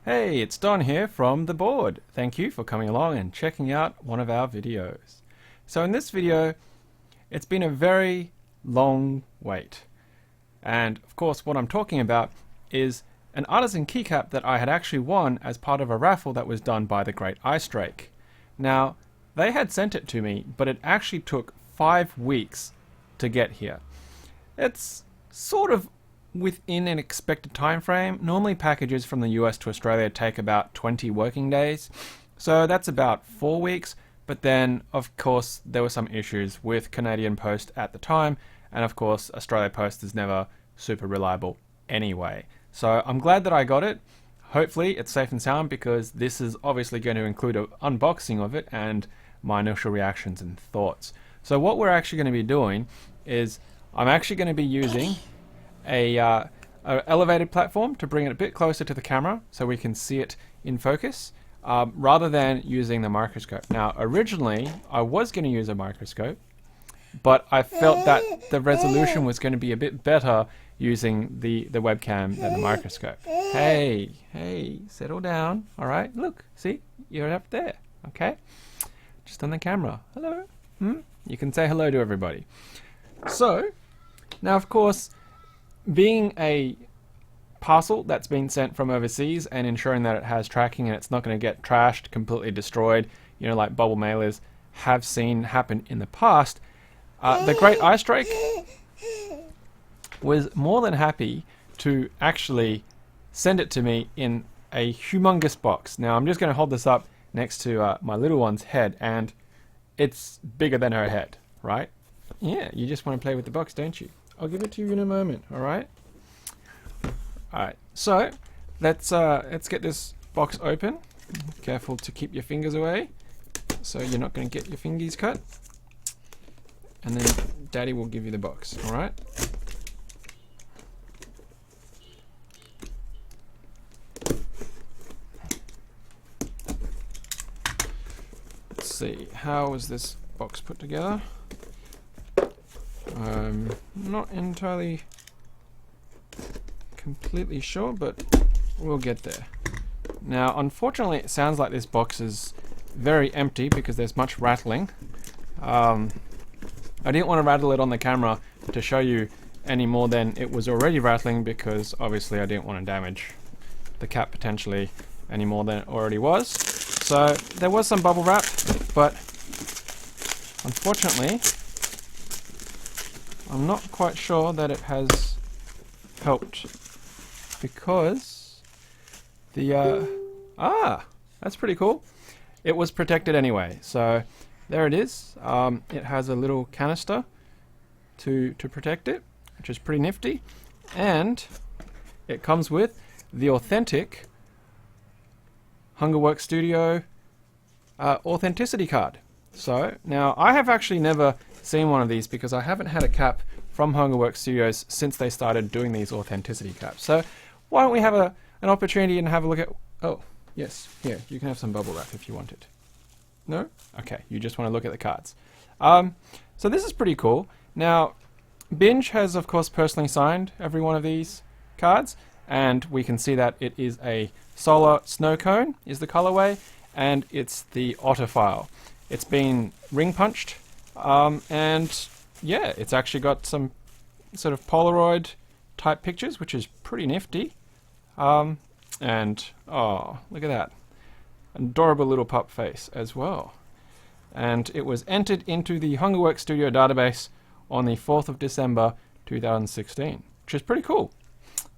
Hey, it's Don here from the board. Thank you for coming along and checking out one of our videos. So in this video, it's been a very long wait. And of course what I'm talking about is an Artisan keycap that I had actually won as part of a raffle that was done by the Greaticedrake. Now, they had sent it to me, but it actually took 5 weeks to get here. It's sort of within an expected time frame. Normally packages from the US to Australia take about 20 working days, so that's about 4 weeks. But then of course there were some issues with Canadian Post at the time, and of course Australia Post is never super reliable anyway. So I'm glad that I got it. Hopefully it's safe and sound, because this is obviously going to include an unboxing of it and my initial reactions and thoughts. So what we're actually going to be doing is I'm actually going to be using a elevated platform to bring it a bit closer to the camera so we can see it in focus, rather than using the microscope. Now originally I was going to use a microscope, but I felt that the resolution was going to be a bit better using the webcam than the microscope. Hey, settle down. Alright, look, see, you're up there, okay? Just on the camera. Hello. You can say hello to everybody. So now of course, being a parcel that's been sent from overseas and ensuring that it has tracking and it's not going to get trashed, completely destroyed, you know, like bubble mailers have seen happen in the past, the Greaticedrake was more than happy to actually send it to me in a humongous box. Now I'm just going to hold this up next to my little one's head, and it's bigger than her head, right? Yeah, you just want to play with the box, don't you? I'll give it to you in a moment, alright? Alright, so let's get this box open. Careful to keep your fingers away so you're not going to get your fingies cut. And then Daddy will give you the box, alright? Let's see, how is this box put together? I'm not entirely completely sure, but we'll get there. Now, unfortunately, it sounds like this box is very empty because there's much rattling. I didn't want to rattle it on the camera to show you any more than it was already rattling, because obviously I didn't want to damage the cap potentially any more than it already was. So there was some bubble wrap, but unfortunately I'm not quite sure that it has helped, because the that's pretty cool. It was protected anyway, so there it is. It has a little canister to protect it, which is pretty nifty, and it comes with the authentic Hunger Work Studio authenticity card. So now I have actually never seen one of these, because I haven't had a cap from Hunger Work Studios since they started doing these authenticity caps. So why don't we have an opportunity and have a look at... Oh, yes, here, you can have some bubble wrap if you want it. No? Okay, you just want to look at the cards. So this is pretty cool. Now, Binge has of course personally signed every one of these cards, and we can see that it is a Solar Snowcone is the colorway, and it's the Otterophile. It's been ring punched, and yeah, it's actually got some sort of Polaroid type pictures, which is pretty nifty. And oh, look at that, adorable little pup face as well. And it was entered into the Hunger Work Studio database on the 4th of December 2016, which is pretty cool.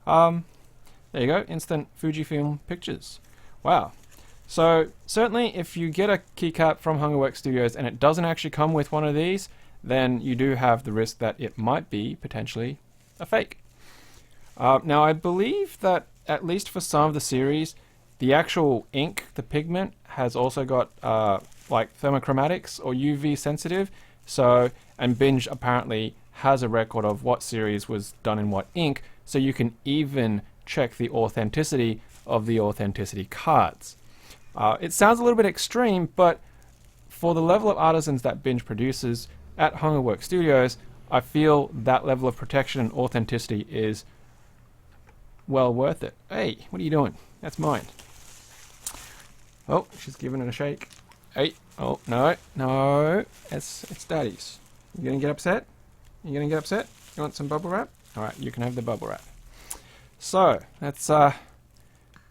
There you go, instant Fujifilm pictures. Wow. So certainly if you get a keycap from Hunger Work Studios and it doesn't actually come with one of these, then you do have the risk that it might be potentially a fake. Now I believe that at least for some of the series, the actual ink, the pigment, has also got like thermochromatics or UV sensitive. So, and Binge apparently has a record of what series was done in what ink, so you can even check the authenticity of the authenticity cards. It sounds a little bit extreme, but for the level of artisans that Binge produces at Hunger Work Studios, I feel that level of protection and authenticity is well worth it. Hey, what are you doing? That's mine. Oh, she's giving it a shake. Hey, oh, no, no. It's Daddy's. You gonna get upset? You gonna get upset? You want some bubble wrap? Alright, you can have the bubble wrap. So, let's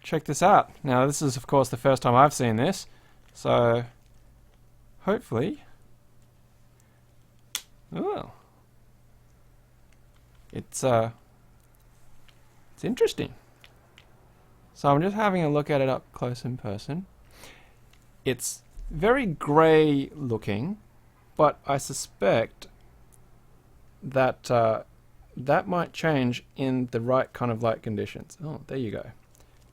check this out. Now, this is, of course, the first time I've seen this. So, hopefully... Oh. It's interesting. So I'm just having a look at it up close in person. It's very grey looking, but I suspect that that might change in the right kind of light conditions. Oh, there you go.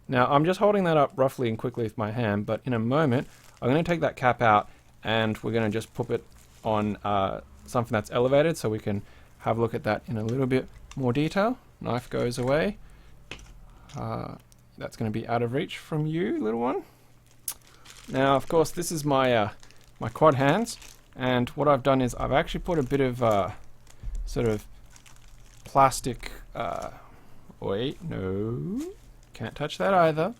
Now I'm just holding that up roughly and quickly with my hand, but in a moment I'm going to take that cap out and we're going to just put it on something that's elevated so we can have a look at that in a little bit more detail. Knife goes away. That's going to be out of reach from you, little one. Now, of course, this is my my quad hands, and what I've done is I've actually put a bit of sort of plastic. Wait, no, can't touch that either.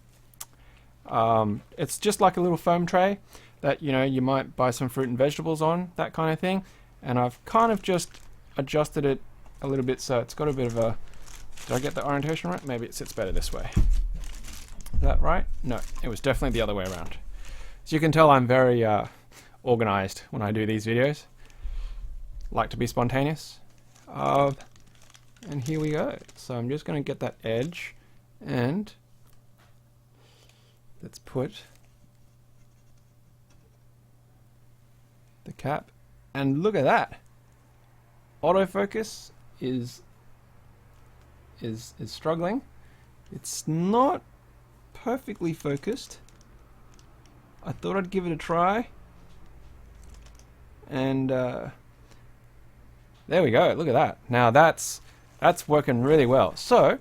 It's just like a little foam tray that you might buy some fruit and vegetables on, that kind of thing. And I've kind of just adjusted it a little bit so it's got a bit of a... Did I get the orientation right? Maybe it sits better this way. Is that right? No, it was definitely the other way around. So you can tell I'm very organized when I do these videos. Like to be spontaneous. And here we go. So I'm just going to get that edge and let's put the cap. And look at that. Autofocus is struggling. It's not perfectly focused. I thought I'd give it a try. And there we go. Look at that. Now that's working really well. So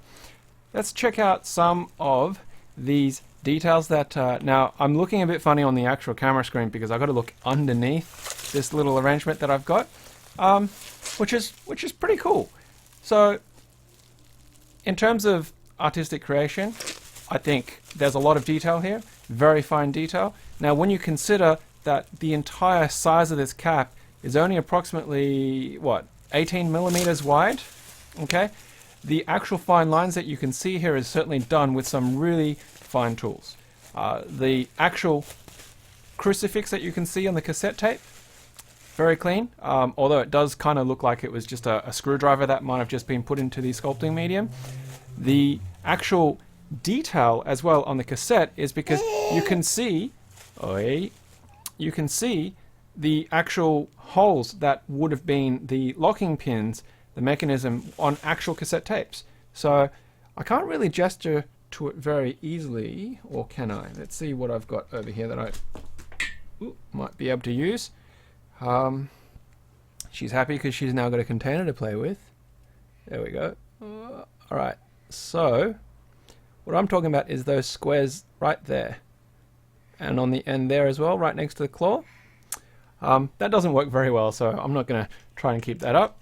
let's check out some of these details that now I'm looking a bit funny on the actual camera screen because I've got to look underneath this little arrangement that I've got, which is pretty cool. So in terms of artistic creation, I think there's a lot of detail here, very fine detail. Now when you consider that the entire size of this cap is only approximately, what, 18 millimeters wide, okay? The actual fine lines that you can see here is certainly done with some really fine tools. The actual crucifix that you can see on the cassette tape, very clean, although it does kind of look like it was just a screwdriver that might have just been put into the sculpting medium. The actual detail as well on the cassette is because you can see, the actual holes that would have been the locking pins, the mechanism on actual cassette tapes. So I can't really gesture to it very easily, or can I? Let's see what I've got over here that I might be able to use. She's happy because she's now got a container to play with. There we go. Alright, so what I'm talking about is those squares right there. And on the end there as well, right next to the claw. That doesn't work very well, so I'm not going to try and keep that up.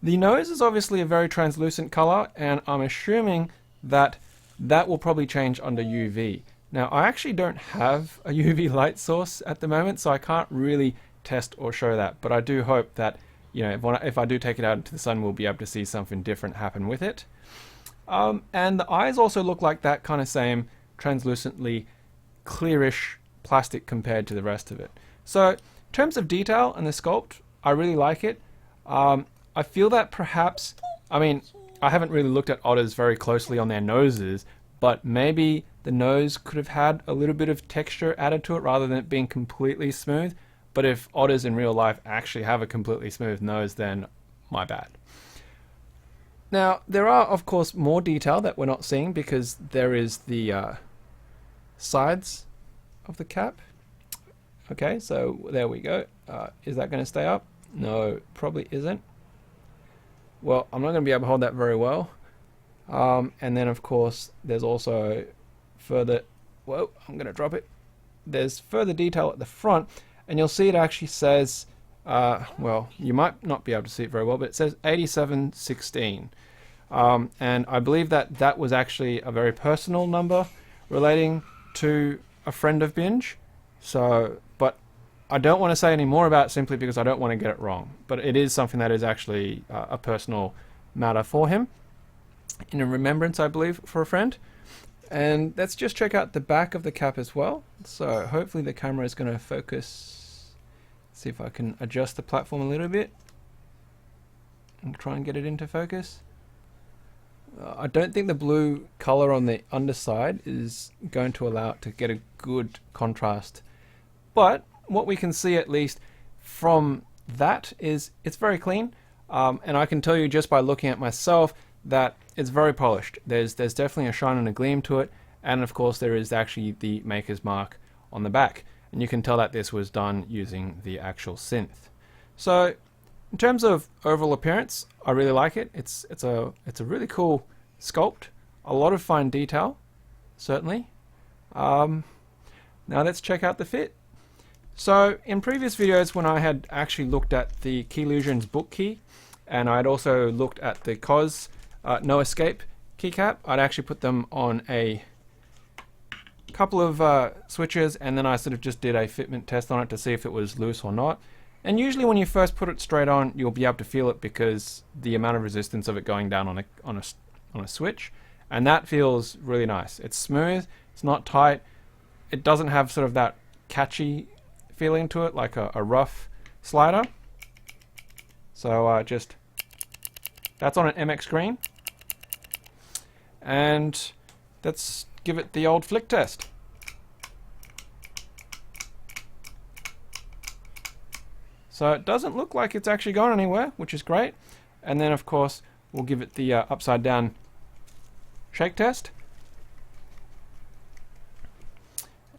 The nose is obviously a very translucent color, and I'm assuming that that will probably change under UV. Now, I actually don't have a UV light source at the moment, so I can't really test or show that, but I do hope that, if I do take it out into the sun, we'll be able to see something different happen with it. And the eyes also look like that kind of same translucently clearish plastic compared to the rest of it. So in terms of detail and the sculpt, I really like it. I feel that perhaps, I haven't really looked at otters very closely on their noses, but maybe the nose could have had a little bit of texture added to it rather than it being completely smooth. But if otters in real life actually have a completely smooth nose, then my bad. Now, there are, of course, more detail that we're not seeing because there is the sides of the cap. Okay, so there we go. Is that going to stay up? No, probably isn't. Well, I'm not going to be able to hold that very well. And then, of course, there's also further... Whoa, I'm going to drop it. There's further detail at the front, and you'll see it actually says... well, you might not be able to see it very well, but it says 8716. And I believe that that was actually a very personal number relating to a friend of Binge, so, but I don't want to say any more about it simply because I don't want to get it wrong. But it is something that is actually a personal matter for him, in a remembrance, I believe, for a friend. And let's just check out the back of the cap as well. So hopefully the camera is going to focus. See if I can adjust the platform a little bit and try and get it into focus. I don't think the blue color on the underside is going to allow it to get a good contrast, but what we can see at least from that is it's very clean, and I can tell you just by looking at myself that it's very polished. There's definitely a shine and a gleam to it, and of course there is actually the maker's mark on the back, and you can tell that this was done using the actual synth. So in terms of overall appearance, I really like it. It's a really cool sculpt, a lot of fine detail, certainly. Now let's check out the fit. So in previous videos, when I had actually looked at the Keylusions book key, and I'd also looked at the COS No Escape keycap, I'd actually put them on a couple of switches, and then I sort of just did a fitment test on it to see if it was loose or not. And usually when you first put it straight on, you'll be able to feel it because the amount of resistance of it going down on a switch, and that feels really nice. It's smooth, it's not tight, it doesn't have sort of that catchy feeling to it like a rough slider. So just, that's on an MX green, and let's give it the old flick test. So it doesn't look like it's actually gone anywhere, which is great. And then of course we'll give it the upside down shake test.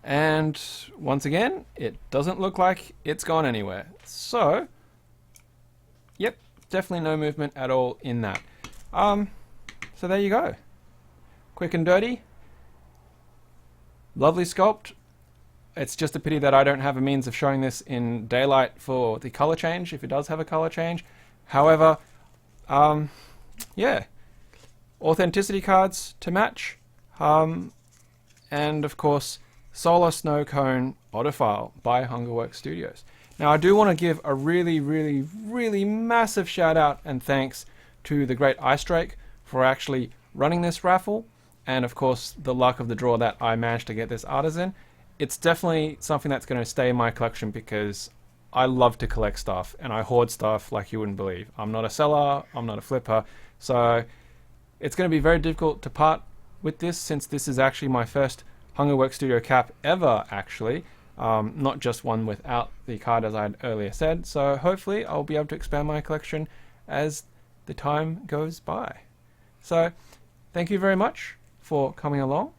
And once again, it doesn't look like it's gone anywhere. So, yep, definitely no movement at all in that. So there you go. Quick and dirty. Lovely sculpt. It's just a pity that I don't have a means of showing this in daylight for the color change, if it does have a color change. However, yeah, authenticity cards to match, and of course, Solar Snowcone Otterophile by Hunger Work Studios. Now, I do want to give a really, really, really massive shout out and thanks to the Greaticedrake for actually running this raffle, and of course, the luck of the draw that I managed to get this Artisan. It's definitely something that's going to stay in my collection because I love to collect stuff and I hoard stuff like you wouldn't believe. I'm not a seller, I'm not a flipper, so it's going to be very difficult to part with this since this is actually my first Hunger Work Studio cap ever, actually. Not just one without the card as I had earlier said, so hopefully I'll be able to expand my collection as the time goes by. So thank you very much for coming along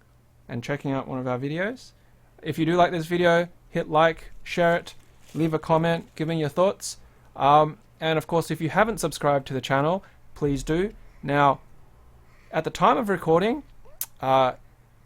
and checking out one of our videos. If you do like this video, hit like, share it, leave a comment, give me your thoughts. And of course, if you haven't subscribed to the channel, please do. Now, at the time of recording,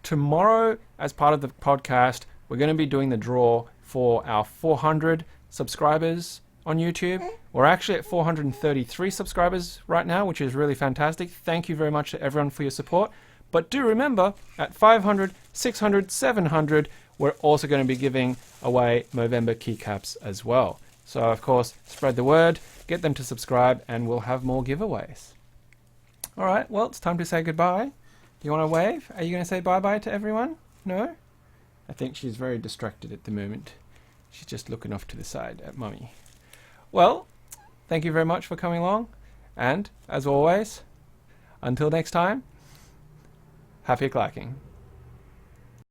tomorrow, as part of the podcast, we're going to be doing the draw for our 400 subscribers on YouTube. We're actually at 433 subscribers right now, which is really fantastic. Thank you very much to everyone for your support. But do remember, at 500, 600, 700, we're also going to be giving away Movember keycaps as well. So, of course, spread the word, get them to subscribe, and we'll have more giveaways. All right, well, it's time to say goodbye. You want to wave? Are you going to say bye-bye to everyone? No? I think she's very distracted at the moment. She's just looking off to the side at Mummy. Well, thank you very much for coming along. And, as always, until next time, happy clacking.